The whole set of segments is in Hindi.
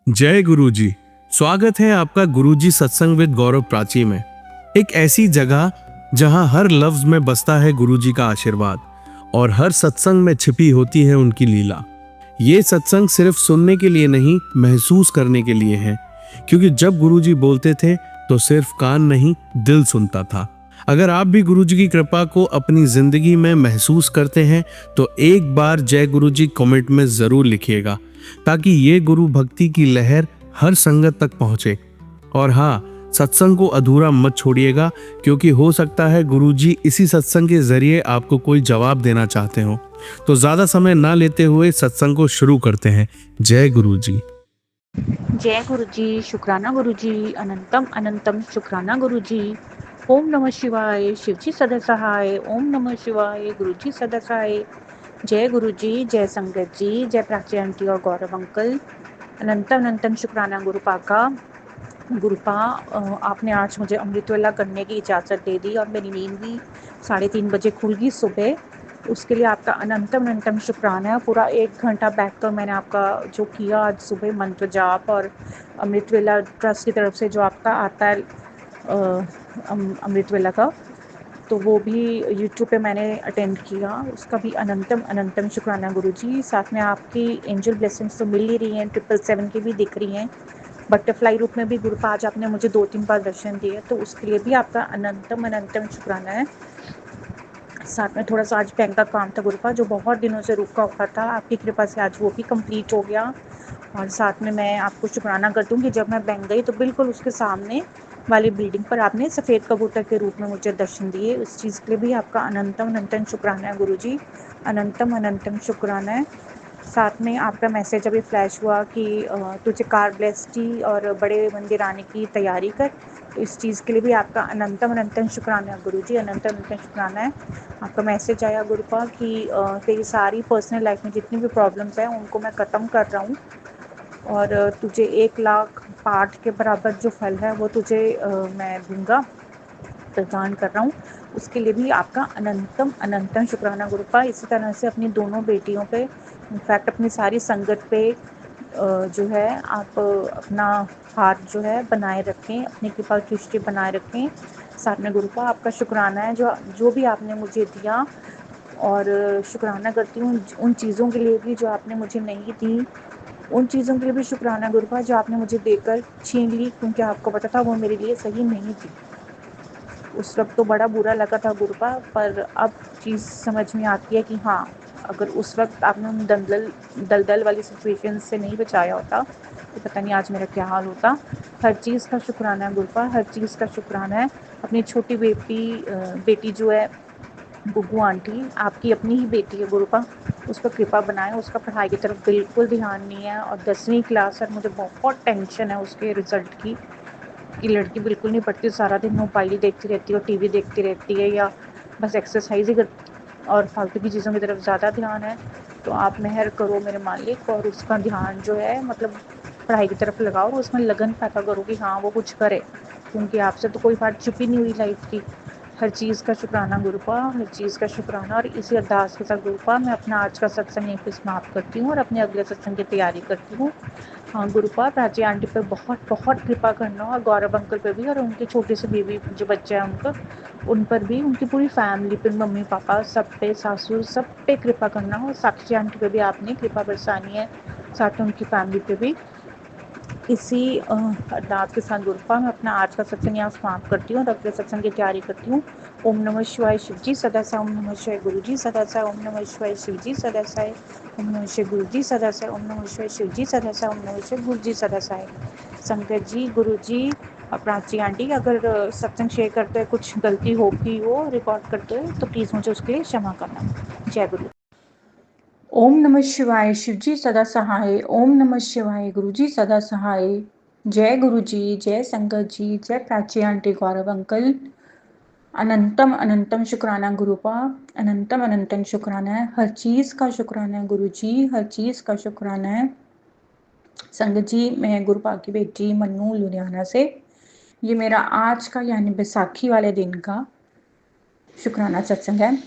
जय गुरुजी। स्वागत है आपका गुरुजी सत्संग विद गौरव प्राची में। एक ऐसी जगह जहां हर लफ्ज में बसता है गुरुजी का आशीर्वाद और हर सत्संग में छिपी होती है उनकी लीला। ये सत्संग सिर्फ सुनने के लिए नहीं, महसूस करने के लिए है, क्योंकि जब गुरुजी बोलते थे तो सिर्फ कान नहीं, दिल सुनता था। अगर आप भी गुरुजी की कृपा को अपनी जिंदगी में महसूस करते हैं तो एक बार जय गुरुजी कमेंट में जरूर लिखिएगा, ताकि ये गुरु भक्ति की लहर हर संगत तक पहुंचे। और हाँ, सत्संग को अधूरा मत छोड़िएगा, क्योंकि हो सकता है गुरुजी इसी सत्संग के जरिए आपको कोई जवाब देना चाहते हो। तो ज्यादा समय ना लेते हुए सत्संग को शुरू करते हैं। जय गुरुजी। जय गुरुजी, शुक्राना गुरुजी, अनंतम अनंतम शुक्राना गुरुजी। ओम नमः शिवाय, शिवजी सदा सहाय। ओम नमः शिवाय, गुरुजी सदा सहाय। जय गुरुजी, जय संगत जी, जय प्राची आंटी और गौरव अंकल। अनंतम अनंतम शुक्राना गुरुपा का। गुरुपा, आपने आज मुझे अमृतवेला करने की इजाज़त दे दी और मेरी नींद भी 3:30 बजे खुल गई सुबह। उसके लिए आपका अनंतम अनंतम शुक्राना है। पूरा 1 घंटा बैठकर मैंने आपका जो किया आज सुबह मंत्र जाप और अमृतवेला ट्रस्ट की तरफ से जो आपका आता है अमृतवेला का, तो वो भी यूट्यूब पे मैंने अटेंड किया। उसका भी अनंतम अनंतम शुक्राना गुरुजी। साथ में आपकी एंजल ब्लेसिंग्स तो मिल ही रही हैं, 777 की भी दिख रही हैं। बटरफ्लाई रूप में भी गुरुपा आज आपने मुझे 2-3 बार दर्शन दिए, तो उसके लिए भी आपका अनंतम अनंतम शुक्राना है। साथ में थोड़ा सा आज बैंक का काम था गुरुपा, जो बहुत दिनों से रुका हुआ था, आपकी कृपा से आज वो भी कंप्लीट हो गया। और साथ में मैं आपको शुक्राना करती हूँ कि जब मैं बैंक गई तो बिल्कुल उसके सामने वाली बिल्डिंग पर आपने सफ़ेद कबूतर के रूप में मुझे दर्शन दिए। उस चीज़ के लिए भी आपका अनंतम अनंतम शुक्राना है गुरुजी, अनंतम अनंतम शुक्राना है। साथ में आपका मैसेज अभी फ्लैश हुआ कि तुझे कार ब्लेस्टी और बड़े मंदिर आने की तैयारी कर, तो इस चीज़ के लिए भी आपका अनंतम अनंतम शुक्राना है गुरुजी, अनंतम अनंतम शुक्राना है। आपका मैसेज आया गुरुपा कि तेरी सारी पर्सनल लाइफ में जितनी भी प्रॉब्लम्स हैं उनको मैं ख़त्म कर रहा हूँ और तुझे 1 लाख पाठ के बराबर जो फल है वो तुझे मैं दूंगा, प्रदान कर रहा हूँ। उसके लिए भी आपका अनंतम अनंतम शुक्राना गुरुपा। इसी तरह से अपनी दोनों बेटियों पे, इनफैक्ट अपनी सारी संगत पे जो है आप अपना हाथ जो है बनाए रखें, अपनी कृपा दृष्टि बनाए रखें। साथ में गुरुपा आपका शुक्राना है जो जो भी आपने मुझे दिया, और शुक्राना करती हूँ उन चीज़ों के लिए भी जो आपने मुझे नहीं दी। उन चीज़ों के लिए भी शुक्राना गुरुपा जो आपने मुझे देकर छीन ली, क्योंकि आपको पता था वो मेरे लिए सही नहीं थी। उस वक़्त तो बड़ा बुरा लगा था गुरुपा, पर अब चीज़ समझ में आती है कि हाँ, अगर उस वक़्त आपने उन दलदल वाली सिचुएशन से नहीं बचाया होता, तो पता नहीं आज मेरा क्या हाल होता। हर चीज़ का शुक्राना है गुरुपा, हर चीज़ का शुक्राना है। अपनी छोटी बेटी जो है गुग्गू आंटी, आपकी अपनी ही बेटी है गुरुपा, उस पर कृपा बनाएं। उसका पढ़ाई की तरफ बिल्कुल ध्यान नहीं है और 10वीं क्लास है। मुझे बहुत टेंशन है उसके रिज़ल्ट की, कि लड़की बिल्कुल नहीं पढ़ती, सारा दिन मोबाइल देखती रहती है और टीवी देखती रहती है, या बस एक्सरसाइज ही करती और फालतू की चीज़ों की तरफ ज़्यादा ध्यान है। तो आप मेहर करो मेरे मालिक, और उसका ध्यान जो है मतलब पढ़ाई की तरफ लगाओ और उसमें लगन पैदा करो कि हाँ वो कुछ करे, क्योंकि आपसे तो कोई बात छुपी नहीं हुई लाइफ की। हर चीज़ का शुक्राना गुरुपा, हर चीज़ का शुक्राना। और इसी अरदास के साथ गुरुपा मैं अपना आज का सत्संग यहीं पे समाप्त करती हूँ और अपने अगले सत्संग की तैयारी करती हूँ। हाँ गुरुपा, प्राची आंटी पे बहुत बहुत कृपा करना, और गौरव अंकल पे भी, और उनके छोटे से बेबी जो बच्चे हैं उनका, उन पर भी, उनकी पूरी फैमिली पे, मम्मी पापा सब पे, सासू सब पे कृपा करना। और साक्षी आंटी पे भी आपने कृपा बरसानी है, साथ में उनकी फैमिली पे भी। इसी अरदास के साथ गुरुपा मैं अपना आज का सत्संग यहाँ समाप्त करती हूँ और अगले सत्संग की तैयारी करती हूँ। ओम नमः शिवाय शिवजी सदा साई, ओम नमः शिवाय गुरुजी सदा साई, ओम नमः शिवाय शिवजी सदा साई, ओम नमः शिवाय गुरुजी सदा साई, ओम नमः शिवाय शिवजी सदा साई, ओम नमः शिवाय गुरुजी सदा साई। संगत जी, गुरुजी और प्राची आंटी, अगर सत्संग शेयर करते हुए कुछ गलती होगी हो रिकॉर्ड करते हुए, तो प्लीज़ मुझे उसके लिए क्षमा करना। जय गुरु। ओम नमः शिवाय, शिवजी सदा सहाय। ओम नमः शिवाय, गुरुजी सदा सहाय। जय गुरुजी, जय संगत जी, जय प्राची आंटी, गौरव अंकल। अनंतम अनंतम शुक्राना गुरुपा, अनंतम अनंतम शुक्राना है। हर चीज़ का शुक्राना है गुरुजी, हर चीज़ का शुक्राना है। संगत जी, मैं गुरुपा की बेटी मन्नू लुधियाना से, ये मेरा आज का यानी बैसाखी वाले दिन का शुक्राना सत्संग है।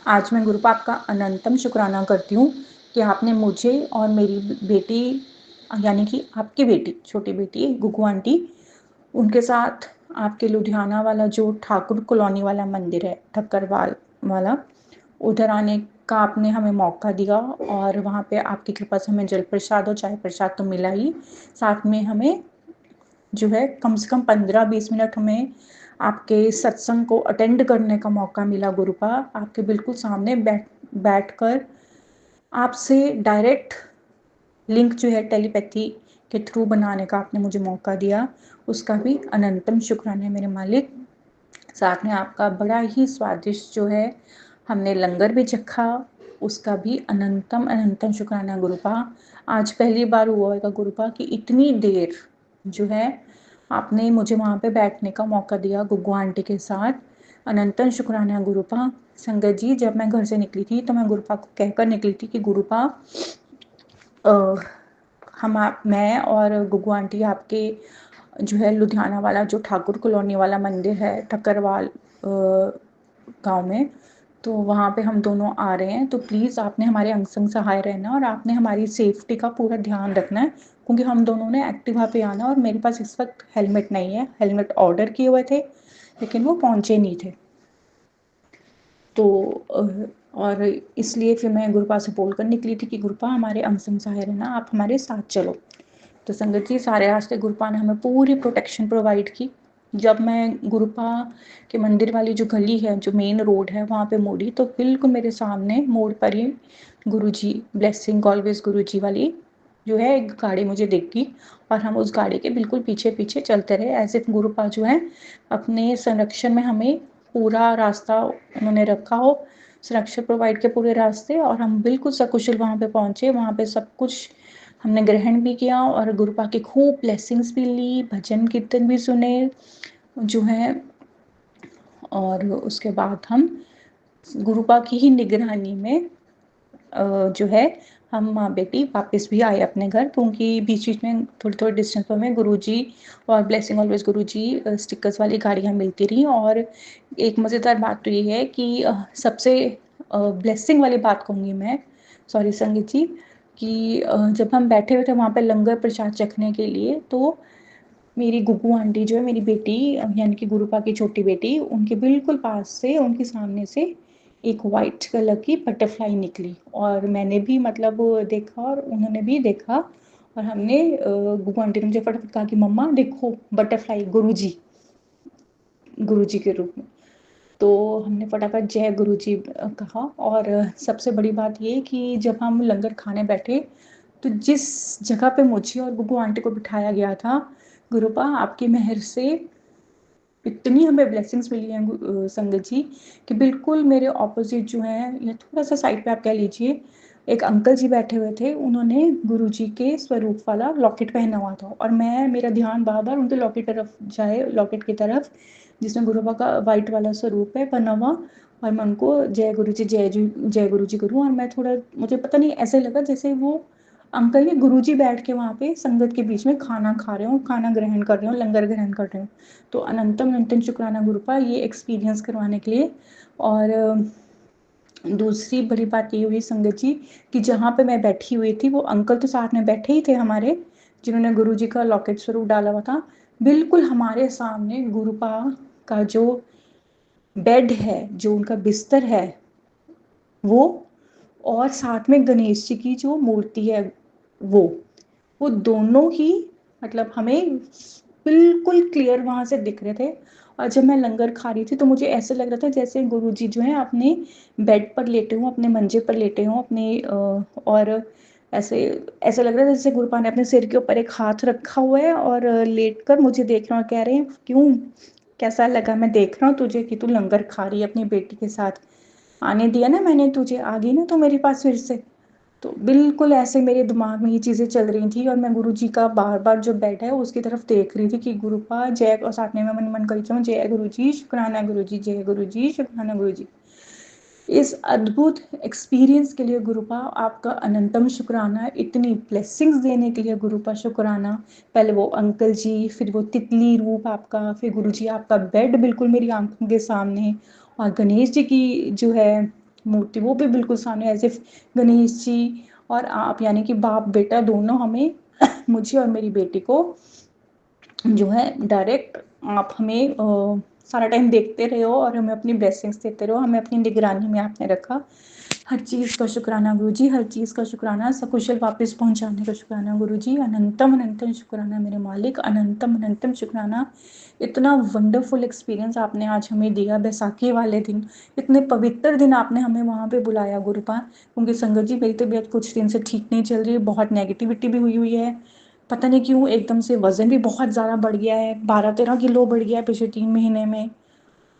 आज मैं गुरुपाप का अनंतम शुक्राना करती हूँ कि आपने मुझे और मेरी बेटी यानी कि आपकी बेटी, छोटी बेटी गुग्गू आंटी, उनके साथ आपके लुधियाना वाला जो ठाकुर कॉलोनी वाला मंदिर है, ठक्करवाल वाला, उधर आने का आपने हमें मौका दिया और वहाँ पे आपकी कृपा से हमें जल प्रसाद और चाय प्रसाद तो मिला ही, साथ में हमें जो है कम से कम 15-20 मिनट हमें आपके सत्संग को अटेंड करने का मौका मिला। गुरुपा आपके बिल्कुल सामने बैठकर आपसे डायरेक्ट लिंक जो है टेलीपैथी के थ्रू बनाने का आपने मुझे मौका दिया, उसका भी अनंतम शुक्राना है मेरे मालिक। साथ में आपका बड़ा ही स्वादिष्ट जो है हमने लंगर भी चखा, उसका भी अनंतम अनंतम शुक्राना गुरुपा। आज पहली बार हुआ होगा गुरुपा कि इतनी देर जो है आपने मुझे वहाँ पे बैठने का मौका दिया गुग्गू आंटी के साथ। अनंतम शुक्राना गुरुपा। संगत जी, जब मैं घर से निकली थी तो मैं गुरुपा को कहकर निकली थी कि गुरुपा मैं और गुग्गू आंटी आपके जो है लुधियाना वाला जो ठाकुर कॉलोनी वाला मंदिर है ठक्करवाल गांव में, तो वहाँ पे हम दोनों आ रहे हैं, तो प्लीज़ आपने हमारे अंग संग सहाय रहना और आपने हमारी सेफ्टी का पूरा ध्यान रखना है, क्योंकि हम दोनों ने एक्टिवा पे आना और मेरे पास इस वक्त हेलमेट नहीं है। हेलमेट ऑर्डर किए हुए थे लेकिन वो पहुँचे नहीं थे, तो और इसलिए फिर मैं गुरुपा से बोलकर निकली थी कि गुरुपा हमारे अंग संग सहाय रहना, आप हमारे साथ चलो। तो संगत जी, सारे रास्ते गुरुपा ने हमें पूरी प्रोटेक्शन प्रोवाइड की। जब मैं गुरुपा के मंदिर वाली जो गली है, जो मेन रोड है, वहाँ पे मुड़ी तो बिल्कुल मेरे सामने मोड़ पर ही गुरुजी ब्लेसिंग ऑलवेज गुरुजी वाली जो है एक गाड़ी मुझे दिख गई और हम उस गाड़ी के बिल्कुल पीछे पीछे चलते रहे, ऐसे गुरुपा जो है अपने संरक्षण में हमें पूरा रास्ता उन्होंने रखा हो, सुरक्षा प्रोवाइड के पूरे रास्ते, और हम बिल्कुल सकुशल वहाँ पे पहुँचे। वहाँ पे सब कुछ हमने ग्रहण भी किया और गुरुपा की खूब ब्लेसिंग्स भी ली, भजन कीर्तन भी सुने जो है, और उसके बाद हम गुरुपा की ही निगरानी में जो है हम माँ बेटी वापस भी आए अपने घर, क्योंकि बीच बीच में थोड़ी थोड़ी डिस्टेंस पर हमें गुरुजी और ब्लेसिंग ऑलवेज गुरुजी स्टिकर्स वाली गाड़ियाँ मिलती रही। और एक मज़ेदार बात तो ये है कि सबसे ब्लेसिंग वाली बात कहूँगी मैं, सॉरी संगीत जी, कि जब हम बैठे हुए थे वहाँ पे लंगर प्रसाद चखने के लिए, तो मेरी गुग्गू आंटी जो है मेरी बेटी, यानी कि गुरुपा की छोटी बेटी, उनके बिल्कुल पास से, उनके सामने से एक वाइट कलर की बटरफ्लाई निकली और मैंने भी मतलब देखा और उन्होंने भी देखा, और हमने गुग्गू आंटी ने मुझे फटाफट कहा कि मम्मा देखो बटरफ्लाई गुरुजी, गुरुजी के रूप में। तो हमने फटाफट जय गुरुजी कहा। और सबसे बड़ी बात ये कि जब हम लंगर खाने बैठे तो जिस जगह पे मुझे और गुग्गू आंटी को बिठाया गया था, गुरुपा आपकी मेहर से इतनी हमें ब्लेसिंग्स मिली हैं संगत जी, कि बिल्कुल मेरे ऑपोजिट जो है या थोड़ा सा साइड पे आप कह लीजिए, एक अंकल जी बैठे हुए थे, उन्होंने गुरुजी के स्वरूप वाला लॉकेट पहना हुआ था और मेरा ध्यान बार बार उनके लॉकेट तरफ जाए, लॉकेट की तरफ जिसमें गुरुबा का वाइट वाला स्वरूप है बना हुआ, और मैं उनको जय गुरु जी जय गुरु जी करूँ। और मैं थोड़ा, मुझे पता नहीं ऐसे लगा जैसे वो अंकल ही गुरुजी बैठ के वहाँ पे संगत के बीच में खाना खा रहे हो, खाना ग्रहण कर रहे हो, लंगर ग्रहण कर रहे हो। तो अनंतम अनंतम शुक्राना गुरुपा ये एक्सपीरियंस करवाने के लिए। और दूसरी बड़ी बात ये हुई संगत जी कि जहाँ पे मैं बैठी हुई थी वो अंकल तो साथ में बैठे ही थे हमारे, जिन्होंने गुरुजी का लॉकेट स्वरूप डाला हुआ था, बिल्कुल हमारे सामने गुरुपा का जो बेड है, जो उनका बिस्तर है वो, और साथ में गणेश जी की जो मूर्ति है वो दोनों ही मतलब हमें बिल्कुल क्लियर वहाँ से दिख रहे थे। और जब मैं लंगर खा रही थी तो मुझे ऐसे लग रहा था जैसे गुरुजी जो है अपने बेड पर लेटे हों, अपने मंजे पर लेटे हों, अपने और ऐसे ऐसे लग रहा था जैसे गुरुपा ने अपने सिर के ऊपर एक हाथ रखा हुआ है और लेट कर मुझे देख रहे हैं और कह रहे हैं क्यों, कैसा लगा मैं देख रहा हूँ तुझे कि तू लंगर खा रही है अपनी बेटी के साथ, आने दिया ना मैंने तुझे, आ गई ना तो मेरे पास फिर से। तो बिल्कुल ऐसे मेरे दिमाग में ये चीज़ें चल रही थी और मैं गुरुजी का बार बार जो बेड है उसकी तरफ देख रही थी कि गुरुपा जय, और साथ में मैं मन मन करी जाऊँ जय गुरुजी शुक्राना गुरुजी, जय गुरुजी शुक्राना गुरुजी। इस अद्भुत एक्सपीरियंस के लिए गुरुपा आपका अनंतम शुक्राना, इतनी ब्लेसिंग्स देने के लिए गुरुपा शुक्राना। पहले वो अंकल जी, फिर वो तितली रूप आपका, फिर गुरुजी आपका बेड बिल्कुल मेरी आंखों के सामने, और गणेश जी की जो है मूर्ति वो भी बिल्कुल सामने, एज इफ गणेश जी और आप यानी कि बाप बेटा दोनों हमें मुझे और मेरी बेटी को जो है डायरेक्ट आप हमें सारा टाइम देखते रहे हो और हमें अपनी ब्लेसिंग्स देते रहो, हमें अपनी निगरानी में आपने रखा। हर चीज़ का शुक्राना गुरुजी, हर चीज़ का शुक्राना, सकुशल वापस पहुंचाने का शुक्राना गुरुजी, अनंतम अनंतम शुक्राना मेरे मालिक, अनंतम अनंतम शुक्राना। इतना वंडरफुल एक्सपीरियंस आपने आज हमें दिया बैसाखी वाले दिन, इतने पवित्र दिन आपने हमें वहाँ पे बुलाया गुरुपा। क्योंकि संगत जी मेरी तबीयत कुछ दिन से ठीक नहीं चल रही है, बहुत नेगेटिविटी भी हुई है, पता नहीं क्यों एकदम से वजन भी बहुत ज़्यादा बढ़ गया है, 12-13 किलो बढ़ गया है पिछले 3 महीने में।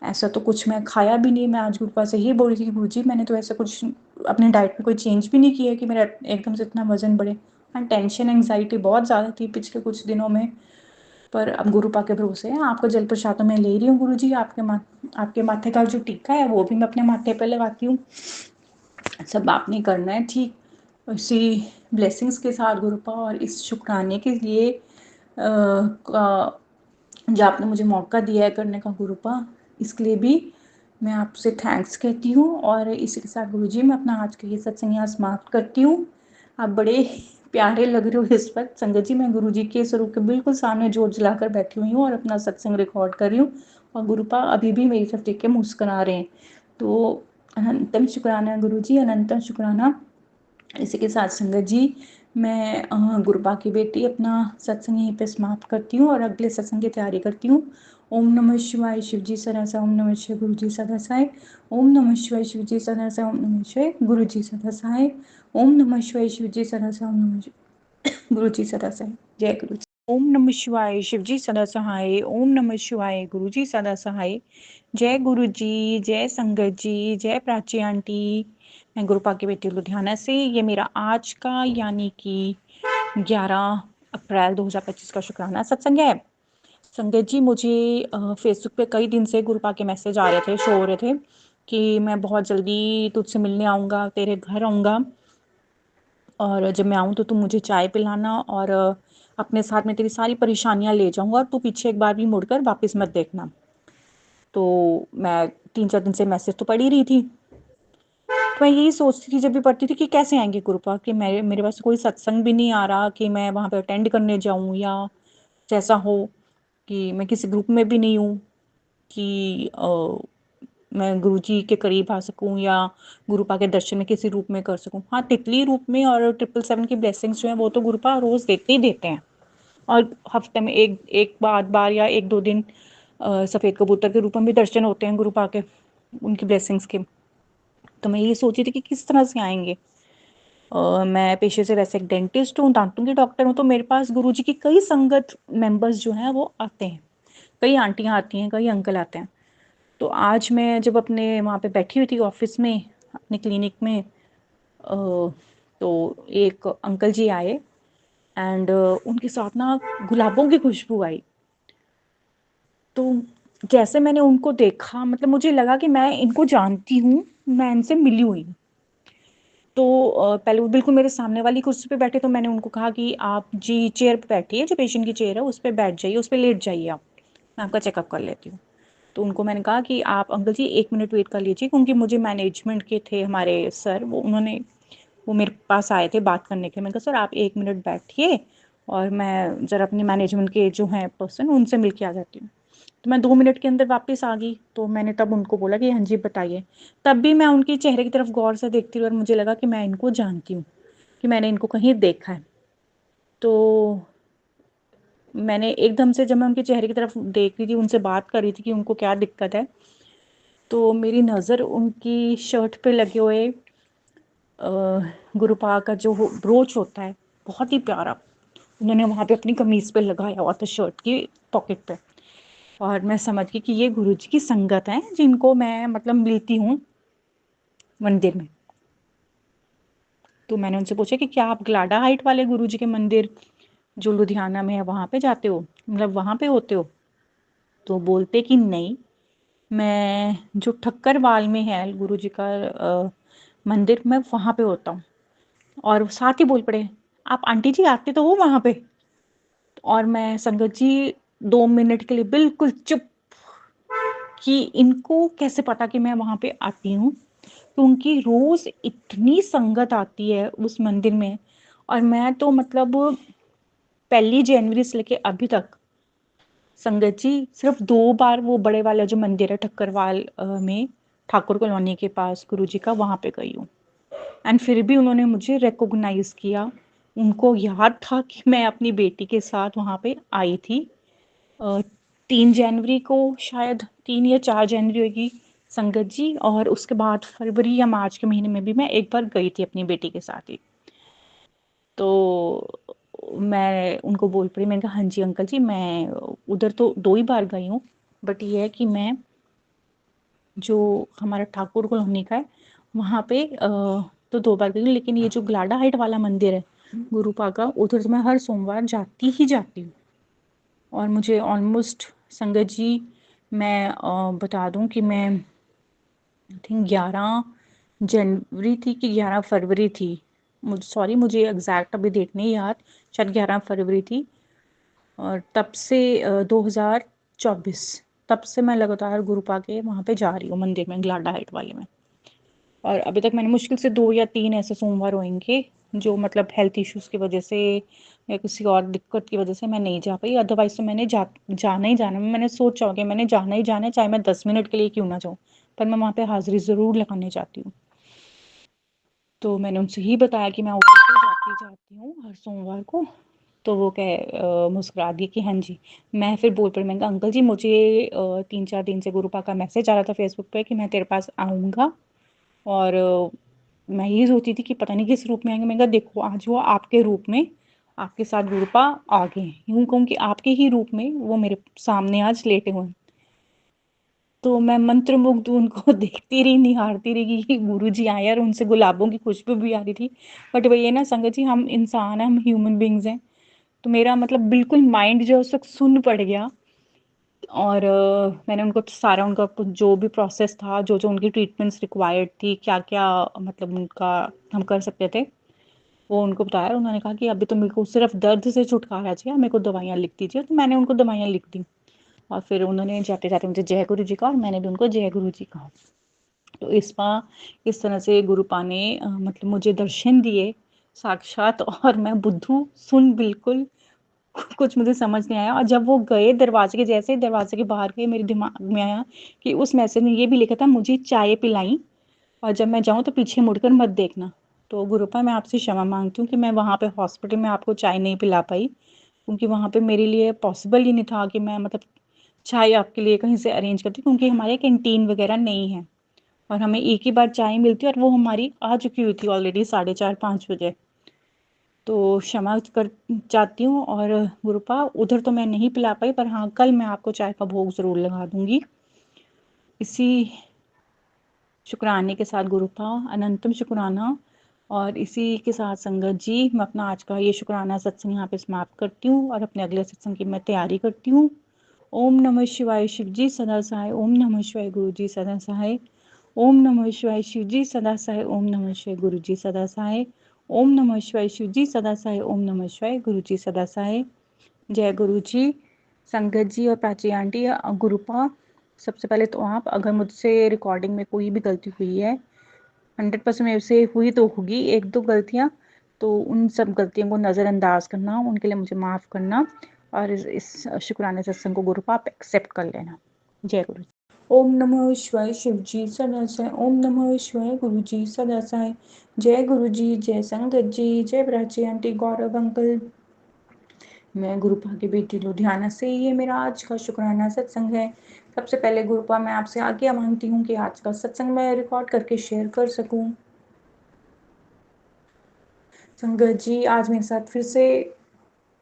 ऐसा तो कुछ मैं खाया भी नहीं, मैं आज गुरुपा से ही बोल रही थी कि गुरुजी मैंने तो ऐसा कुछ अपने डाइट में कोई चेंज भी नहीं किया कि मेरा एकदम से इतना वजन बढ़े। हाँ, टेंशन एंग्जाइटी बहुत ज़्यादा थी पिछले कुछ दिनों में, पर अब गुरुपा के भरोसे है। आपका जल प्रसाद तो मैं ले रही हूँ गुरुजी, आपके माथे का जो टीका है वो भी मैं अपने माथे पे लगाती हूँ। सब आपने करना है ठीक इसी ब्लेसिंग्स के साथ गुरुपा, और इस शुक्राने के लिए जो आपने मुझे मौका दिया है करने का गुरुपा, इसके लिए भी मैं आपसे थैंक्स कहती हूँ। और इसी के साथ गुरुजी मैं अपना आज का ये सत्संग यहाँ समाप्त करती हूँ। आप बड़े प्यारे लग रहे हो इस वक्त संगत जी, मैं गुरुजी के स्वरूप के बिल्कुल सामने जोत जलाकर बैठी हुई हूँ और अपना सत्संग रिकॉर्ड कर रही हूँ, और गुरुपा अभी भी मेरी तरफ देख के मुस्कुरा रहे हैं। तो अनंतम शुक्राना गुरुजी, अनंतम शुक्राना। इसी के साथ संगत जी मैं गुरुपा की बेटी अपना सत्संग यहीं पे समाप्त करती हूँ और अगले सत्संग की तैयारी करती हूँ। ओम नमः शिवाय शिव जी सदा साई, ओम नमः शिवाय गुरु जी सदा साई, ओम नमः शिवाय शिव जी सदा साई, ओम नमः शिवाय गुरु जी सदा साई, ओम नमः शिवाय शिव जी सदा साई, ओम नमः गुरु जी सदा साई। जय गुरु जी। ओम नमः शिवाय शिव जी सदा सहाय, ओम नमः शिवाय गुरु जी सदा सहाय। जय गुरु जी, जय संगत जी, जय प्राची आंटी। मैं गुरुपा की बेटी लुधियाना से, ये मेरा आज का यानी कि 11 अप्रैल 2025 का शुक्राना सत्संग है। संगत जी मुझे फेसबुक पे कई दिन से गुरुपा के मैसेज आ रहे थे, शो हो रहे थे कि मैं बहुत जल्दी तुझसे मिलने आऊँगा, तेरे घर आऊँगा, और जब मैं आऊँ तो तुम मुझे चाय पिलाना, और अपने साथ में तेरी सारी परेशानियाँ ले जाऊँगा, और तू पीछे एक बार भी मुड़कर वापस मत देखना। तो मैं 3-4 दिन से मैसेज तो पढ़ ही रही थी, तो मैं यही सोचती थी जब भी पढ़ती थी कि कैसे आएंगे गुरुपा, कि मेरे पास कोई सत्संग भी नहीं आ रहा कि मैं वहाँ पे अटेंड करने जाऊँ, या जैसा हो कि मैं किसी ग्रुप में भी नहीं हूँ कि मैं गुरुजी के करीब आ सकूं या गुरुपा के दर्शन में किसी रूप में कर सकूं। हाँ, तितली रूप में और 777 की ब्लेसिंग्स जो है वो तो गुरुपा रोज देते ही देते हैं, और हफ्ते में एक एक बार या 1-2 दिन सफ़ेद कबूतर के रूप में भी दर्शन होते हैं गुरुपा के, उनकी ब्लेसिंग्स के। तो मैं ये सोची थी कि किस तरह से आएंगे। मैं पेशे से वैसे एक डेंटिस्ट हूँ, दांतों की डॉक्टर हूँ, तो मेरे पास गुरुजी की कई संगत मेंबर्स जो हैं वो आते हैं, कई आंटियाँ आती हैं, कई अंकल आते हैं। तो आज मैं जब अपने वहाँ पे बैठी हुई थी ऑफिस में, अपने क्लिनिक में, तो एक अंकल जी आए, एंड उनके साथ ना गुलाबों की खुशबू आई। तो जैसे मैंने उनको देखा, मतलब मुझे लगा कि मैं इनको जानती हूँ, मैं इनसे मिली हुई हूँ। तो पहले वो बिल्कुल मेरे सामने वाली कुर्सी पे बैठे, तो मैंने उनको कहा कि आप जी चेयर पे बैठिए, जो पेशेंट की चेयर है उस पे बैठ जाइए, उस पे लेट जाइए, आप मैं आपका चेकअप कर लेती हूँ। तो उनको मैंने कहा कि आप अंकल जी 1 मिनट वेट कर लीजिए, क्योंकि मुझे मैनेजमेंट के थे हमारे सर, वो मेरे पास आए थे बात करने के। मैंने कहा सर आप 1 मिनट बैठिए और मैं ज़रा अपने मैनेजमेंट के जो हैं पर्सन उनसे मिल के आ जाती हूँ। तो मैं 2 मिनट के अंदर वापस आ गई, तो मैंने तब उनको बोला कि हाँ जी बताइए। तब भी मैं उनके चेहरे की तरफ गौर से देखती रही और मुझे लगा कि मैं इनको जानती हूँ, कि मैंने इनको कहीं देखा है। तो मैंने एकदम से जब मैं उनके चेहरे की तरफ देख रही थी, उनसे बात कर रही थी कि उनको क्या दिक्कत है, तो मेरी नज़र उनकी शर्ट पे लगे हुए गुरुपा का जो ब्रोच होता है, बहुत ही प्यारा, उन्होंने वहाँ पे अपनी कमीज़ पे लगाया हुआ था, शर्ट की पॉकेट पे। और मैं समझ गई कि ये गुरुजी की संगत है, जिनको मैं मतलब मिलती हूँ मंदिर में। तो मैंने उनसे पूछा कि क्या आप ग्लाडा हाइट वाले गुरुजी के मंदिर जो लुधियाना में है वहाँ पे जाते हो, मतलब वहाँ पे होते हो? तो बोलते कि नहीं, मैं जो ठक्करवाल में है गुरुजी का मंदिर, मैं वहाँ पे होता हूँ। और साथ ही बोल पड़े, आप आंटी जी आते तो हो वहाँ पे? और मैं संगत जी 2 मिनट के लिए बिल्कुल चुप, कि इनको कैसे पता कि मैं वहाँ पे आती हूँ, क्योंकि रोज़ इतनी संगत आती है उस मंदिर में। और मैं तो मतलब पहली जनवरी से लेके अभी तक संगत जी सिर्फ 2 बार वो बड़े वाला जो मंदिर है ठक्करवाल में ठाकुर कॉलोनी के पास गुरुजी का, वहाँ पे गई हूँ। एंड फिर भी उन्होंने मुझे रिकॉग्नाइज़ किया। उनको याद था कि मैं अपनी बेटी के साथ वहाँ पे आई थी। 3 जनवरी को, शायद 3 या 4 जनवरी होगी संगत जी, और उसके बाद फरवरी या मार्च के महीने में भी मैं एक बार गई थी अपनी बेटी के साथ ही। तो मैं उनको बोल पड़ी, मैंने कहा हाँ जी अंकल जी, मैं उधर तो 2 ही बार गई हूँ, बट ये है कि मैं जो हमारा ठाकुर कॉलोनी का है वहाँ पे तो 2 बार गई हूँ, लेकिन ये जो ग्लाडा हाइट वाला मंदिर है गुरुपा का, उधर तो मैं हर सोमवार जाती ही जाती हूँ। और मुझे ऑलमोस्ट संगत जी मैं बता दूँ कि मैं आई थिंक 11 जनवरी थी कि 11 फरवरी थी, मुझे एग्जैक्ट अभी डेट नहीं याद, शायद 11 फरवरी थी। और तब से 2024 तब से मैं लगातार गुरुपा के वहाँ पे जा रही हूँ मंदिर में, ग्लाडा हाइट वाले में। और अभी तक मैंने मुश्किल से 2 या 3 ऐसे सोमवार होंगे जो मतलब हेल्थ इश्यूज़ की वजह से या किसी और दिक्कत की वजह से मैं नहीं जा पाई, अदरवाइज़ तो मैंने जाना ही जाना। मैंने सोचा होगा मैंने जाना ही जाना है, चाहे मैं 10 मिनट के लिए क्यों ना जाऊँ, पर मैं वहाँ पे हाज़िरी ज़रूर लगाने जाती हूँ। तो मैंने उनसे ही बताया कि मैं ऑफिस से जाती हूँ हर सोमवार को। तो वो मुस्कुरा दी कि हाँ जी। मैं फिर बोल पड़ी, मैंने कहा अंकल जी मुझे 3-4 दिन से गुरुपा का मैसेज आ रहा था फेसबुक पे कि मैं तेरे पास आऊँगा, और मैं ये सोचती थी कि पता नहीं किस रूप में आएंगे। मैंने कहा देखो आज वो आपके रूप में आपके साथ गुरुपा आ गए, यूँ कहूँ कि आपके ही रूप में वो मेरे सामने आज लेटे हुए हैं। तो मैं मंत्रमुग्ध उनको देखती रही, निहारती रही कि गुरुजी आए और उनसे गुलाबों की खुशबू भी आ रही थी। बट वही है ना संगत जी, हम इंसान हैं, हम ह्यूमन बीइंग्स हैं। तो मेरा मतलब बिल्कुल माइंड जो है उस वक़्त सुन्न पड़ गया। और मैंने उनको सारा उनका जो भी प्रोसेस था, जो-जो उनकी ट्रीटमेंट्स रिक्वायर्ड थी, क्या-क्या मतलब उनका हम कर सकते थे, वो उनको बताया। उन्होंने कहा कि अभी तो मेरे को सिर्फ़ दर्द से छुटकारा चाहिए, मेरे को दवाइयाँ लिख दीजिए। तो मैंने उनको दवाइयाँ लिख दी, और फिर उन्होंने जाते-जाते मुझे जय गुरु जी कहा और मैंने भी उनको जय गुरु जी कहा। तो इस तरह से गुरुपा ने मतलब मुझे दर्शन दिए साक्षात, और मैं बुद्धू सुन बिल्कुल कुछ मुझे समझ नहीं आया। और जब वो गए दरवाजे के, जैसे ही दरवाजे के बाहर गए, मेरे दिमाग में आया कि उस मैसेज में ये भी लिखा था मुझे चाय पिलाई, और जब मैं जाऊँ तो पीछे मुड़कर मत देखना। तो गुरुपा मैं आपसे क्षमा मांगती हूँ कि मैं वहाँ पे हॉस्पिटल में आपको चाय नहीं पिला पाई, क्योंकि वहाँ पे मेरे लिए पॉसिबल ही नहीं था कि मैं मतलब चाय आपके लिए कहीं से अरेंज करती, क्योंकि हमारे कैंटीन वगैरह नहीं है और हमें एक ही बार चाय मिलती है, और वो हमारी आ चुकी हुई थी ऑलरेडी 4:30-5 बजे। तो क्षमा कर चाहती हूँ। और गुरुपा उधर तो मैं नहीं पिला पाई, पर हाँ कल मैं आपको चाय का भोग ज़रूर लगा दूँगी। इसी शुक्राने के साथ गुरुपा, अनंतम शुक्राना। और इसी के साथ संगत जी मैं अपना आज का ये शुक्राना सत्संग यहाँ पे समाप्त करती हूँ और अपने अगले सत्संग की मैं तैयारी करती हूँ। ओम नमः शिवाय शिव जी सदा सहाय, ओम नमः शिवाय गुरु जी सदा सहाय, ओम नमः शिवाय शिव जी सदा सहाय, ओम नमः शिवाय गुरु जी सदा सहाय, ओम नमः शिवाय शिव जी सदा सहाय, ओम नमः शिवाय गुरु जी सदा सहाय। जय गुरु जी। संगत जी और प्राची आंटी, गुरुपा, सबसे पहले तो आप, अगर मुझसे रिकॉर्डिंग में कोई भी गलती हुई है, 100% मेरे से हुई तो होगी 1-2 गलतियाँ, तो उन सब गलतियों को नज़रअंदाज करना, उनके लिए मुझे माफ़ करना, और इस शुक्राने सत्संग को गुरुपा आप एक्सेप्ट कर लेना। जय गुरु। ओम नमः शिवाय शिव जी सदा सहाय, ओम नमः शिवाय गुरु जी सदा सहाय। जय गुरु जी, जय संगत जी, जय प्राची आंटी, गौरव अंकल। मैं गुरुपा की बेटी लुधियाना से, ये मेरा आज का शुक्राना सत्संग है। सबसे पहले गुरुपा मैं आपसे आज्ञा मांगती हूँ कि आज का सत्संग मैं रिकॉर्ड करके शेयर कर सकूँ। संगत जी आज मेरे साथ फिर से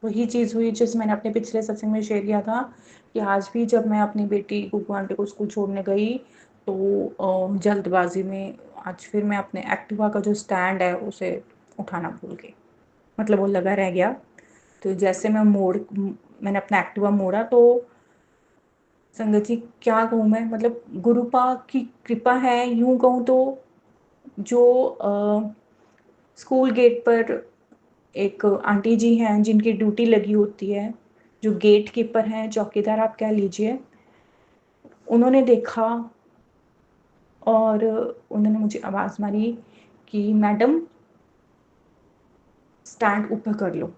वही चीज़ हुई जैसे मैंने अपने पिछले सत्संग में शेयर किया था, कि आज भी जब मैं अपनी बेटी गुग्गू आंटी को स्कूल छोड़ने गई, तो जल्दबाजी में आज फिर मैं अपने एक्टिवा का जो स्टैंड है उसे उठाना भूल गई, मतलब वो लगा रह गया। तो जैसे मैंने अपना एक्टिवा मोड़ा, तो संगत जी क्या कहूँ मैं, मतलब गुरुपा की कृपा है यूँ कहूँ तो। जो स्कूल गेट पर एक आंटी जी हैं जिनकी ड्यूटी लगी होती है, जो गेट कीपर हैं, चौकीदार आप कह लीजिए, उन्होंने देखा और उन्होंने मुझे आवाज़ मारी कि मैडम स्टैंड ऊपर कर लो।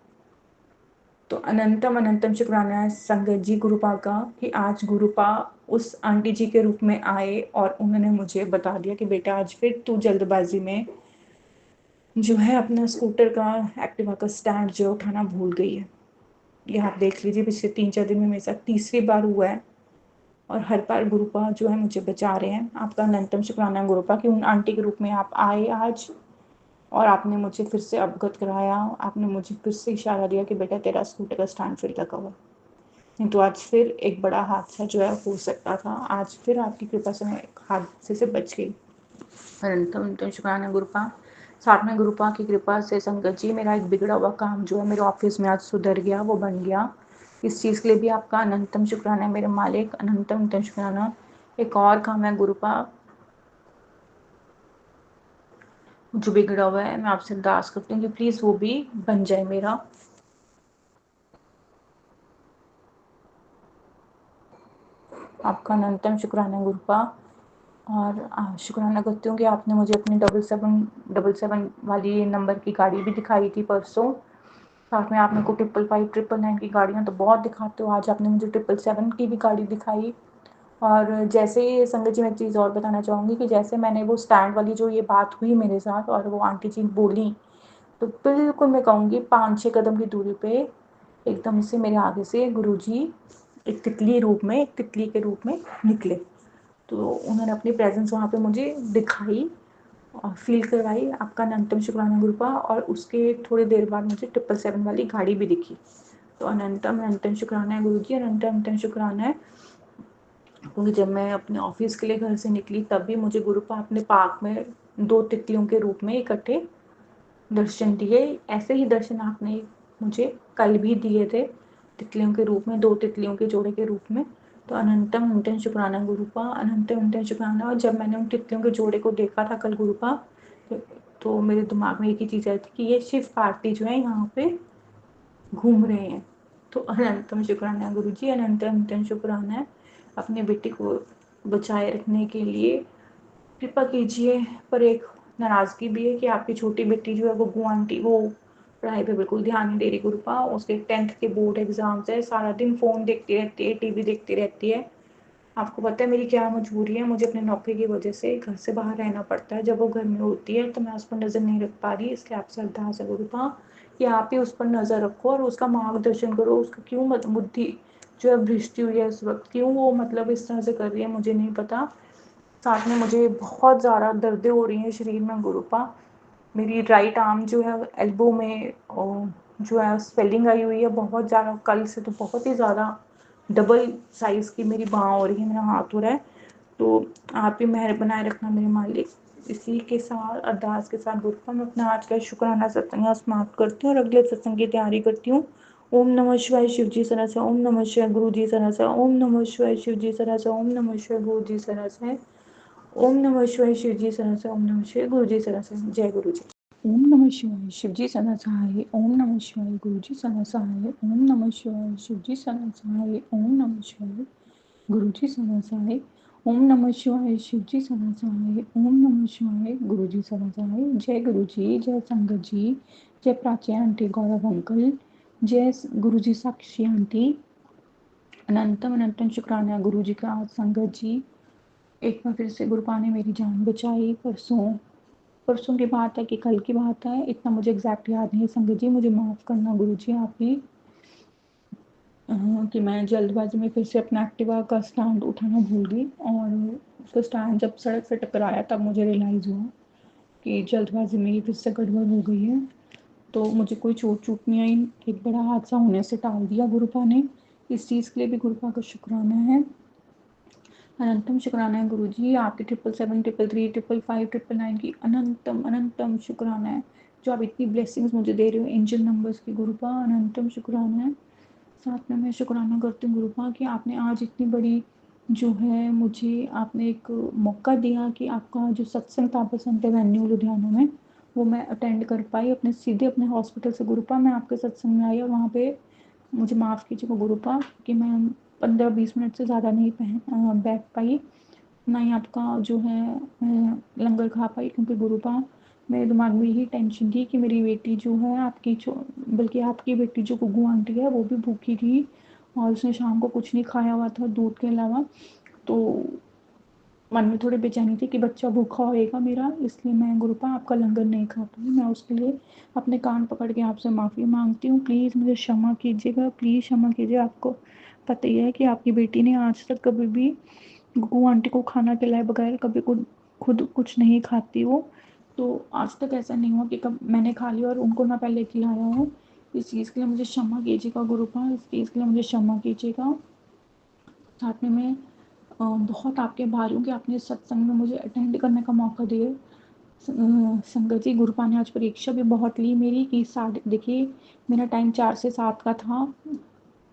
तो अनंतम अनंतम शुक्राना है संगत जी गुरुपा का कि आज गुरुपा उस आंटी जी के रूप में आए और उन्होंने मुझे बता दिया कि बेटा आज फिर तू जल्दबाजी में जो है अपना स्कूटर का, एक्टिवा का स्टैंड जो उठाना भूल गई है। ये आप देख लीजिए, पिछले 3-4 दिन में मेरे साथ तीसरी बार हुआ है और हर बार गुरुपा जो है मुझे बचा रहे हैं। आपका अनंतम शुक्राना गुरुपा कि उन आंटी के रूप में आप आए आज और आपने मुझे फिर से अवगत कराया। आपने मुझे फिर से इशारा दिया कि बेटा तेरा स्कूटर का स्टैंड फिर लगा हुआ। नहीं तो आज फिर एक बड़ा हादसा जो है हो सकता था। आज फिर आपकी कृपा से मैं एक हादसे से बच गई। अनंतम अनंतम शुक्राना गुरुपा। साथ में गुरुपा की कृपा से संगत जी मेरा एक बिगड़ा हुआ काम जो है मेरे ऑफिस में आज सुधर गया, वो बन गया। इस चीज़ के लिए भी आपका अनंतम शुक्राना है मेरे मालिक, अनंतम अनंतम शुक्राना। एक और काम है गुरुपा जो बिगड़ा हुआ है, मैं आपसे अरदास करती हूँ कि प्लीज़ वो भी बन जाए मेरा। आपका अनंतम शुक्राना गुरुपा। और शुक्राना करती हूँ कि आपने मुझे अपनी 777 वाली नंबर की गाड़ी भी दिखाई थी परसों। साथ में आप मेरे को 555, 999 की गाड़ियाँ तो बहुत दिखाते हो, आज आपने मुझे 777 की भी गाड़ी दिखाई। और जैसे ही संगत जी मैं एक चीज़ और बताना चाहूँगी कि जैसे मैंने वो स्टैंड वाली जो ये बात हुई मेरे साथ और वो आंटी जी बोली, तो बिल्कुल मैं कहूँगी 5-6 कदम की दूरी पे एकदम से मेरे आगे से गुरुजी एक तितली के रूप में निकले। तो उन्होंने अपनी प्रेजेंस वहाँ पे मुझे दिखाई और फील करवाई। आपका अनंतम शुक्राना गुरुपा। और उसके थोड़ी देर बाद मुझे 777 वाली गाड़ी भी दिखी। तो अनंतम अनंतम शुक्राना है गुरुजी, अनंतम अनंतम शुक्राना है। क्योंकि जब मैं अपने ऑफिस के लिए घर से निकली तब भी मुझे गुरुपा अपने पार्क में 2 तितलियों के रूप में इकट्ठे दर्शन दिए। ऐसे ही दर्शन आपने मुझे कल भी दिए थे, तितलियों के रूप में, 2 तितलियों के जोड़े के रूप में। तो अनंतम अनंतम शुक्राना गुरुपा, अनंतम अनंतम शुक्राना। और जब मैंने उन तितलियों के जोड़े को देखा था कल गुरुपा, तो मेरे दिमाग में एक ही चीज़ आई थी कि ये शिव पार्टी जो है यहाँ पे घूम रहे हैं। तो अनंतम शुक्राना गुरुजी, अनंतम अनंतम शुक्राना है। अपने बेटी को बचाए रखने के लिए कृपा कीजिए। पर एक नाराज़गी भी है कि आपकी छोटी बेटी जो है वो गुग्गू आंटी वो पढ़ाई पे बिल्कुल ध्यान नहीं दे रही गुरुपा। उसके 10th के बोर्ड एग्जाम्स है, सारा दिन फ़ोन देखती रहती है, टीवी देखती रहती है। आपको पता है मेरी क्या मजबूरी है, मुझे अपनी नौकरी की वजह से घर से बाहर रहना पड़ता है। जब वो घर में होती है तो मैं उस पर नज़र नहीं रख पा रही, इसलिए आपसे अरदास है गुरुपा कि आप ही उस पर नज़र रखो और उसका मार्गदर्शन करो। उसका क्यों बुद्धि जो है भ्रष्ट हुई है इस वक्त, क्यों वो मतलब इस तरह से कर रही है मुझे नहीं पता। साथ में मुझे बहुत ज़्यादा दर्दें हो रही हैं शरीर में गुरुपा। मेरी राइट आर्म जो है एल्बो में जो है स्वेलिंग आई हुई है बहुत ज़्यादा। कल से तो बहुत ही ज़्यादा डबल साइज़ की मेरी बाँह हो रही है, मेरा हाथ हो रहा है। तो आप ही मेहर बनाए रखना मेरे मालिक। इसी के साथ अरदास के साथ गुरुपा मैं अपना आज का शुक्राना सत्संग यहाँ समाप्त करती हूँ और अगले सत्संग की तैयारी करती हूँ। ओम नमः शिवाय शिव जी सरस, ओम नमः शिवाय गुरु जी सरस, ओम नमः शिवाय शिव जी सरस, ओम नमः शिवाय गुरु जी सरस है, ओम नमः शिवाय शिव जी सरस, ओम नमः शिवाय गुरु जी सरस है। जय गुरु जी। ओम नमः शिवाय शिव जी सरसाय, ओम नमः शिवाय गुरु जी सरसाय, ओम नमः शिवाय शिव जी सरसाय, ओम नमः शिवाय गुरु जी सरसाय, ओम नमः शिवाय शिव जी सरसाय, ओम नमः शिवाय गुरु जी सरसाय। जय गुरु जी, जय संगत जी, जय प्राची आंटी, गौरव अंकल, जय गुरु जी साक्षी आंटी। अनंतम अनंतम शुक्राना गुरु जी का। संगत जी एक बार फिर से गुरुपा ने मेरी जान बचाई। परसों परसों की बात है कि कल की बात है, इतना मुझे एग्जैक्ट याद नहीं है। संगत जी मुझे माफ़ करना गुरु जी आप ही कि मैं जल्दबाजी में फिर से अपना एक्टिवा का स्टैंड उठाना भूल गई और उसका स्टैंड जब सड़क से टकराया तब मुझे रियलाइज़ हुआ कि जल्दबाजी में ही फिर से गड़बड़ हो गई है। तो मुझे कोई चोट चूट नहीं आई, एक बड़ा हादसा होने से टाल दिया गुरुपा ने। इस चीज़ के लिए भी गुरुपा का शुक्राना है। अनंतम शुक्राना है गुरु जी, आपके 777, 333, 555, 999 की अनंतम अनंतम शुक्राना है जो आप इतनी ब्लेसिंग्स मुझे दे रहे हो एंजल नंबर्स की गुरुपा। अनंतम शुक्राना है। साथ में मैं शुक्राना करती हूँ गुरुपा कि आपने आज इतनी बड़ी जो है मुझे आपने एक मौका दिया कि आपका जो सत्संग था बसंत एवेन्यू लुधियाना में वो मैं अटेंड कर पाई अपने सीधे अपने हॉस्पिटल से गुरुपा। मैं आपके सत्संग में आई और वहाँ पे मुझे माफ़ कीजिएगा गुरुपा कि मैं 15-20 मिनट से ज़्यादा नहीं बैठ पाई, ना ही आपका जो है लंगर खा पाई, क्योंकि गुरुपा मेरे दिमाग में यही टेंशन थी कि मेरी बेटी जो है बल्कि आपकी बेटी जो गुग्गू आंटी है वो भी भूखी थी और उसने शाम को कुछ नहीं खाया हुआ था दूध के अलावा। तो मन में थोड़ी बेचैनी थी कि बच्चा भूखा होएगा मेरा, इसलिए मैं गुरुपा आपका लंगर नहीं खा पाई। मैं उसके लिए अपने कान पकड़ के आपसे माफ़ी मांगती हूँ। प्लीज़ मुझे क्षमा कीजिएगा, प्लीज़ क्षमा कीजिए। आपको पता ही है कि आपकी बेटी ने आज तक कभी भी गुग्गू आंटी को खाना खिलाए बगैर कभी खुद कुछ नहीं खाती वो। तो आज तक ऐसा नहीं हुआ कि कब मैंने खा लिया और उनको ना पहले खिलाया हो। इस चीज़ के लिए मुझे क्षमा कीजिएगा गुरुपा, इस चीज़ के लिए मुझे क्षमा कीजिएगा। साथ में मैं बहुत आपके आभारी हूँ कि आपने सत्संग में मुझे अटेंड करने का मौका दिया। संगत जी, गुरुपा ने आज परीक्षा भी बहुत ली मेरी कि साढ़े देखिए मेरा टाइम 4 से 7 का था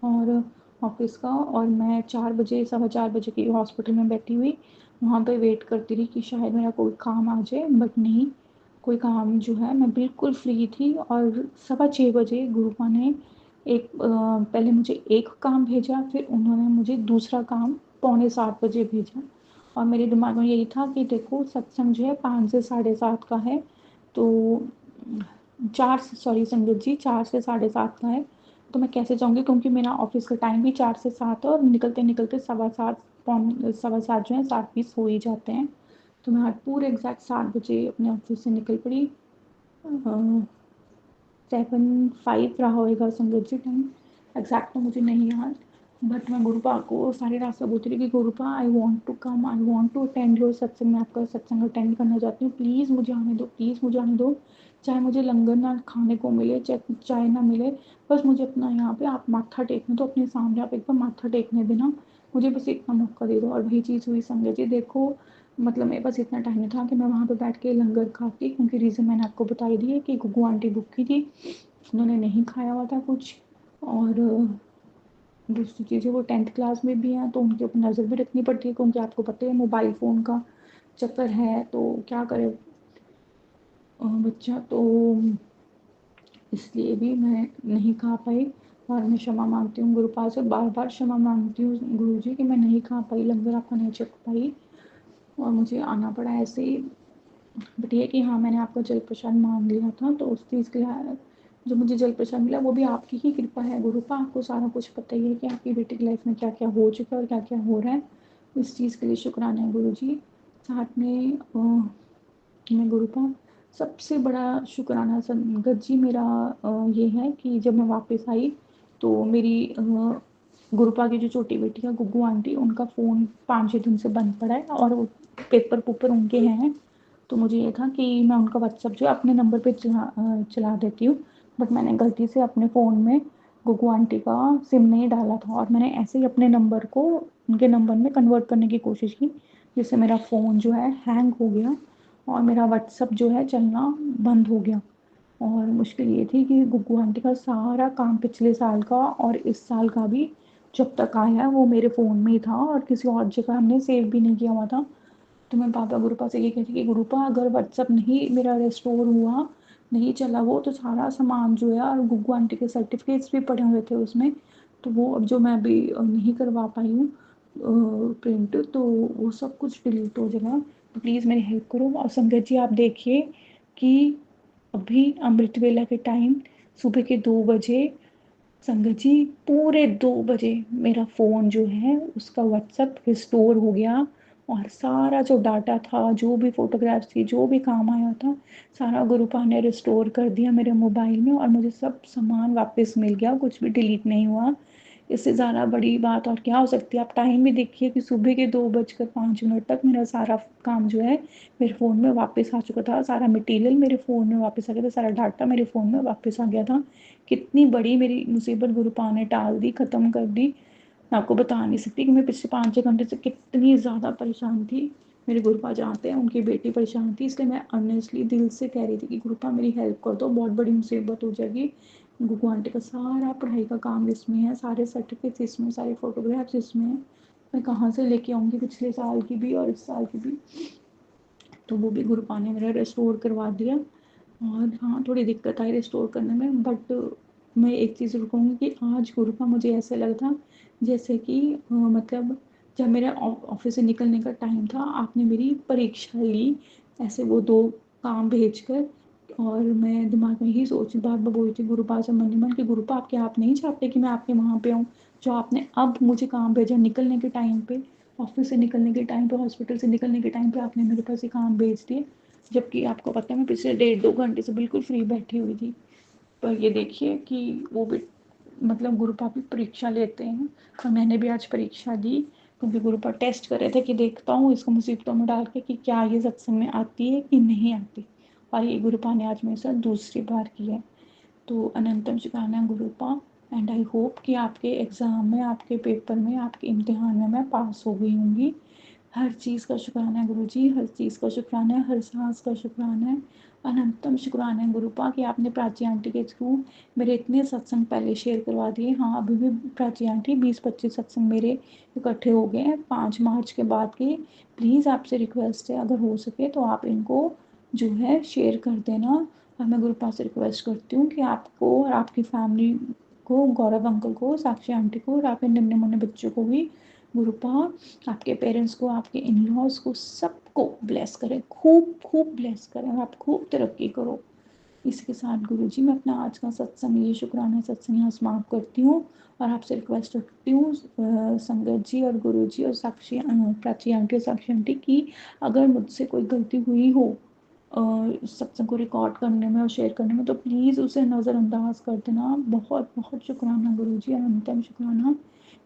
और ऑफिस का, और मैं 4 बजे 4:15 बजे की हॉस्पिटल में बैठी हुई वहाँ पे वेट करती रही कि शायद मेरा कोई काम आ जाए, बट नहीं, कोई काम जो है मैं बिल्कुल फ्री थी। और 6:15 बजे गुरुपा ने पहले मुझे एक काम भेजा, फिर उन्होंने मुझे दूसरा काम 6:45 बजे भेजा। और मेरे दिमाग में यही था कि देखो सत्संग जो है 5 से 7:30 का है, तो 4 सॉरी संगत जी 4 से 7:30 का है, तो मैं कैसे जाऊँगी, क्योंकि मेरा ऑफिस का टाइम भी 4 से 7 है और निकलते निकलते 7:15 7:15 जो है 7:20 हो ही जाते हैं। तो मैं आज पूरे एग्जैक्ट 7 बजे अपने ऑफिस से निकल पड़ी। 7:05 रहा होएगा संगत जी टाइम, एग्जैक्ट तो मुझे नहीं याद। बट मैं गुरुपा को सारे रास्ते बोलती रही कि Gurupa I want to come, I want to attend your satsang, मैं आपका सत्संग अटेंड करना चाहती हूँ, प्लीज़ मुझे आने दो, प्लीज़ मुझे आने दो। चाहे मुझे लंगर ना खाने को मिले, चाहे चाय ना मिले, बस मुझे अपना यहाँ पे आप माथा टेकने दो, अपने सामने आप एक बार माथा टेकने देना, मुझे बस इतना मौका दे दो। और वही चीज़ हुई संगत जी। देखो मतलब मेरे पास इतना टाइम नहीं था कि मैं वहाँ पे बैठ के लंगर खाती, क्योंकि रीज़न मैंने आपको बता ही दी है कि गुग्गू आंटी भूखी थी, उन्होंने नहीं खाया हुआ था कुछ। और दूसरी चीज़ है वो 10th क्लास में भी हैं, तो उनके ऊपर नज़र भी रखनी पड़ती है, क्योंकि आपको पता है मोबाइल फ़ोन का चक्कर है, तो क्या करे बच्चा। तो इसलिए भी मैं नहीं खा पाई और मैं क्षमा मांगती हूँ गुरुपाल से, बार बार क्षमा मांगती हूँ गुरु जी कि मैं नहीं खा पाई, लंगर आपका नहीं चख पाई और मुझे आना पड़ा ऐसे ही। बट ये कि हाँ, मैंने आपका जल प्रसाद मांग लिया था, तो उस चीज़ के लिए जो मुझे जल प्रसाद मिला वो भी आपकी ही कृपा है गुरुपा। आपको सारा कुछ पता ही है कि आपकी बेटी की लाइफ में क्या क्या हो चुका है और क्या क्या हो रहा है। इस चीज़ के लिए शुक्राना है गुरु जी। साथ में मैं गुरुपा सबसे बड़ा शुक्राना संगत जी मेरा ये है कि जब मैं वापस आई तो मेरी गुरुपा की जो छोटी बेटी है गुग्गू आंटी, उनका फ़ोन 5-6 दिन से बंद पड़ा है और वो पेपर पुपर उनके हैं। तो मुझे ये था कि मैं उनका व्हाट्सअप जो है अपने नंबर पे चला देती हूँ, बट मैंने गलती से अपने फ़ोन में गुग्गू आंटी का सिम नहीं डाला था और मैंने ऐसे ही अपने नंबर को उनके नंबर में कन्वर्ट करने की कोशिश की, जिससे मेरा फ़ोन जो है हैंग हो गया और मेरा व्हाट्सअप जो है चलना बंद हो गया। और मुश्किल ये थी कि गुग्गू आंटी का सारा काम पिछले साल का और इस साल का भी जब तक आया है वो मेरे फ़ोन में ही था और किसी और जगह हमने सेव भी नहीं किया हुआ था। तो मैं पापा गुरुपा से ये कहती कि गुरुपा अगर व्हाट्सअप नहीं मेरा रिस्टोर हुआ, नहीं चला वो, तो सारा सामान जो है और गुग्गू आंटी के सर्टिफिकेट्स भी पड़े हुए थे उसमें, तो वो अब जो मैं अभी नहीं करवा पाई हूँ प्रिंट, तो वो सब कुछ डिलीट हो जाएगा। तो प्लीज़ मेरी हेल्प करो। और संगत जी आप देखिए कि अभी अमृत वेला के टाइम सुबह के 2 बजे संगत जी पूरे 2 बजे मेरा फ़ोन जो है उसका व्हाट्सअप रिस्टोर हो गया और सारा जो डाटा था, जो भी फ़ोटोग्राफ्स थी, जो भी काम आया था, सारा गुरुपा ने रिस्टोर कर दिया मेरे मोबाइल में और मुझे सब सामान वापस मिल गया, कुछ भी डिलीट नहीं हुआ। इससे ज़्यादा बड़ी बात और क्या हो सकती है। आप टाइम भी देखिए कि सुबह के 2:05 तक मेरा सारा काम जो है मेरे फ़ोन में वापस आ चुका था, सारा मटेरियल मेरे फ़ोन में वापस आ गया था, सारा डाटा मेरे फ़ोन में वापस आ गया था। कितनी बड़ी मेरी मुसीबत गुरुपा ने टाल दी, ख़त्म कर दी। मैं आपको बता नहीं सकती कि मैं पिछले 5-6 घंटे से कितनी ज़्यादा परेशान थी। मेरे गुरुपा जानते हैं, उनकी बेटी परेशान थी, इसलिए मैं ऑनेस्टली दिल से कह रही थी कि गुरुपा मेरी हेल्प कर दो, बहुत बड़ी मुसीबत हो जाएगी। गुग्गू आंटी का सारा पढ़ाई का काम इसमें है, सारे सर्टिफिकेट्स इसमें, सारे फ़ोटोग्राफ्स इसमें हैं। मैं कहाँ से लेके आऊँगी पिछले साल की भी और इस साल की भी। तो वो भी गुरुपा ने मेरा रिस्टोर करवा दिया। और हाँ, थोड़ी दिक्कत आई रिस्टोर करने में, बट मैं एक चीज़ ज़रूर कहूँगी कि आज गुरुपा मुझे ऐसे लगा था जैसे कि मतलब जब मेरा ऑफिस से निकलने का टाइम था, आपने मेरी परीक्षा ली। ऐसे वो 2 काम भेजकर। और मैं दिमाग में यही बार बार बोल रही थी गुरुपा से मन ही मन कि गुरुपा आप नहीं चाहते कि मैं आपके वहाँ पे आऊँ, जो आपने अब मुझे काम भेजा निकलने के टाइम पे, ऑफिस से निकलने के टाइम पे, हॉस्पिटल से निकलने के टाइम पे आपने मेरे पास ये काम भेज दिए, जबकि आपको पता है मैं पिछले 1.5-2 घंटे से बिल्कुल फ्री बैठी हुई थी। पर ये देखिए कि वो भी मतलब गुरुपा भी परीक्षा लेते हैं, और मैंने भी आज परीक्षा दी, क्योंकि गुरुपा टेस्ट कर रहे थे कि देखता हूँ इसको मुसीबतों में डाल के कि क्या ये सत्संग में आती है कि नहीं आती। और ये गुरुपा ने आज मेरे साथ दूसरी बार की है। तो अनंतम शुक्राना गुरुपा, एंड आई होप कि आपके एग्ज़ाम में, आपके पेपर में, आपके इम्तिहान में मैं पास हो गई होंगी। हर चीज़ का शुक्राना है गुरुजी, हर चीज़ का शुक्राना है, हर सांस का शुक्राना है। अनंतम शुक्राना है गुरुपा कि आपने प्राची आंटी के थ्रू मेरे इतने सत्संग पहले शेयर करवा दिए। हाँ, अभी भी प्राची आंटी 20-25 सत्संग मेरे इकट्ठे हो गए हैं 5 मार्च के बाद के। प्लीज़ आपसे रिक्वेस्ट है, अगर हो सके तो आप इनको जो है शेयर कर देना। और मैं गुरुपा से रिक्वेस्ट करती हूँ कि आपको और आपकी फैमिली को, गौरव अंकल को, साक्षी आंटी को और आपके नन्हे मुन्ने बच्चों को भी गुरुपा आपके पेरेंट्स को, आपके इन लॉज को, सबको ब्लेस करें, खूब खूब ब्लेस करें, और आप खूब तरक्की करो। इसके साथ गुरुजी मैं अपना आज का सत्संग, ये शुक्राना सत्संग यहाँ समाप्त करती हूँ। और आपसे रिक्वेस्ट करती हूँ संगत जी और गुरुजी और साक्षी, प्राची आंटी और साक्षी आंटी की, अगर मुझसे कोई गलती हुई हो सत्संग को रिकॉर्ड करने में और शेयर करने में, तो प्लीज़ उसे नज़रअंदाज कर देना। बहुत बहुत शुक्राना गुरुजी, अनंतम शुक्राना।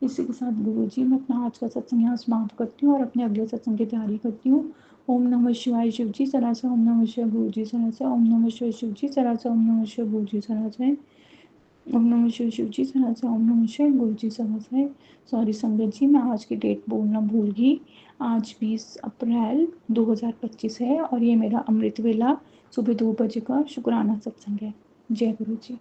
इसी के साथ गुरुजी मैं अपना आज का सत्संग यहाँ समाप्त करती हूँ और अपने अगले सत्संग की तैयारी करती हूँ। ओम नमः शिवाय शिव जी सरा से, ओम नमः शिवाय गुरु जी सरा से, ओम नमः शिवाय शिव जी सरा से, ओम नमः शिवाय गुरु जी सरा से, ओम नमः शिवाय शिव जी सरा से, ओम नमः शिवाय गुरु जी सरा से। सॉरी संगत जी, मैं आज की डेट बोलना भूल गई। आज 20 अप्रैल 2025 है और ये मेरा अमृत वेला सुबह 2 बजे का शुक्राना सत्संग है। जय गुरु जी।